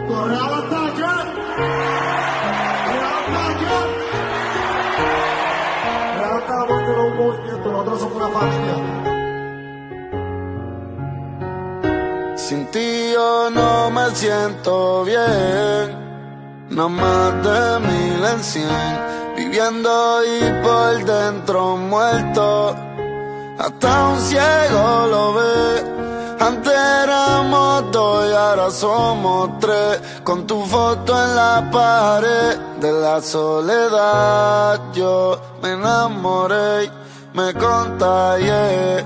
Real ataque. Real ataque. Real está la parte de un movimiento, nosotros somos una familia. Sin ti yo no me siento bien, no más de 1000 en 100, viviendo y por dentro muerto, hasta un ciego lo ve. Antes éramos 2 y ahora somos 3, con tu foto en la pared. De la soledad yo me enamoré y me contagié.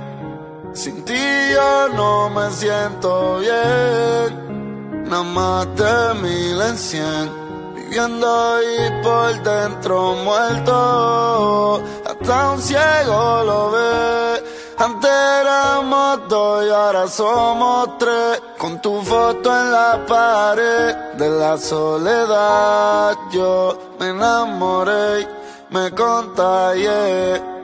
Sin ti yo no me siento bien, nada más de 1000 en 100, viviendo y por dentro muerto, hasta un ciego lo ve. Antes éramos 2 y ahora somos 3, con tu foto en la pared. De la soledad yo me enamoré y me contagié.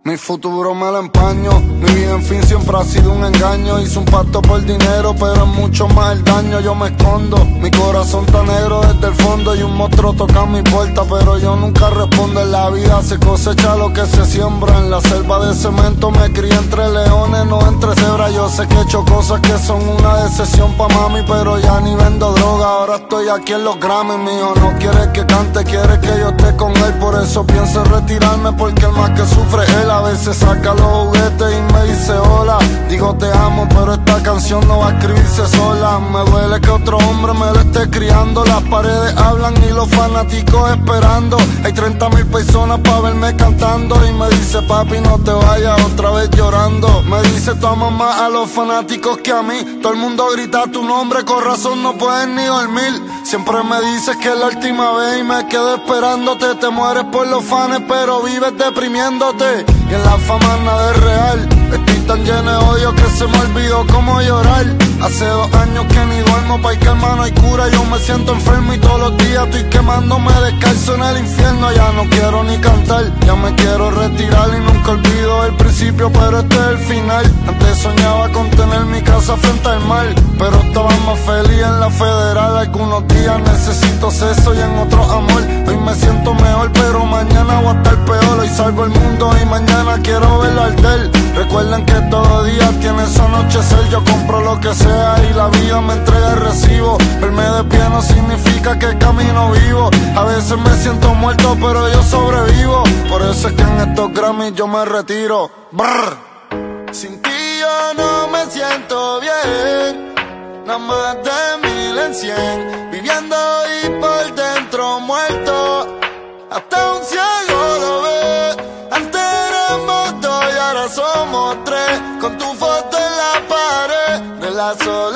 Mi futuro me lo empaño, mi vida en fin siempre ha sido un engaño. Hice un pacto por dinero, pero es mucho más el daño. Yo me escondo, mi corazón está negro desde el fondo. Y un monstruo toca mi puerta, pero yo nunca respondo. En la vida se cosecha lo que se siembra. En la selva de cemento me crié entre leones, no entre cebras. Yo sé que he hecho cosas que son una decepción pa' mami, pero ya ni vendo droga. Ahora estoy aquí en los Grammys, mío. No quiere que cante, quiere que yo esté con él. Por eso pienso retirarme, porque el más que sufre él. A veces saca los juguetes y me dice hola. Digo te amo, pero esta canción no va a escribirse sola. Me duele que otro hombre me lo esté criando. Las paredes hablan y los fanáticos esperando. Hay 30.000 personas pa' verme cantando. Y me dice papi no te vayas otra vez llorando. Me dice tu amas más a los fanáticos que a mí. Todo el mundo grita tu nombre, con razón no puedes ni dormir. Siempre me dices que es la última vez y me quedo esperándote. Te mueres por los fans pero vives deprimiéndote. Y en la fama nada es real. Estoy tan lleno de odio que se me olvidó cómo llorar. Hace 2 años que ni duermo, pa' que hermano hay cura. Yo me siento enfermo y todos los días estoy quemándome descalzo en el infierno. Ya no quiero ni cantar, ya me quiero retirar. Y nunca olvido el principio, pero este es el final. Antes soñaba con tener mi casa frente al mar, pero estaba más feliz en la federal. Algunos días necesito sexo y en otros amor. Hoy me siento mejor, pero mañana voy a estar peor. Hoy salvo el mundo y mañana quiero verlo arder. Recuerden que todo día tiene su anochecer. Yo compro lo que sea y la vida me entrega el recibo. Verme de pie no significa que camino vivo. A veces me siento muerto pero yo sobrevivo. Por eso es que en estos Grammys yo me retiro. Brr. Sin ti yo no me siento bien, nada más de 1000 en 100, viviendo y por dentro muerto, hasta un ciego lo ve. Antes éramos 2 y ahora somos 3, con tu foto en la pared. De la soledad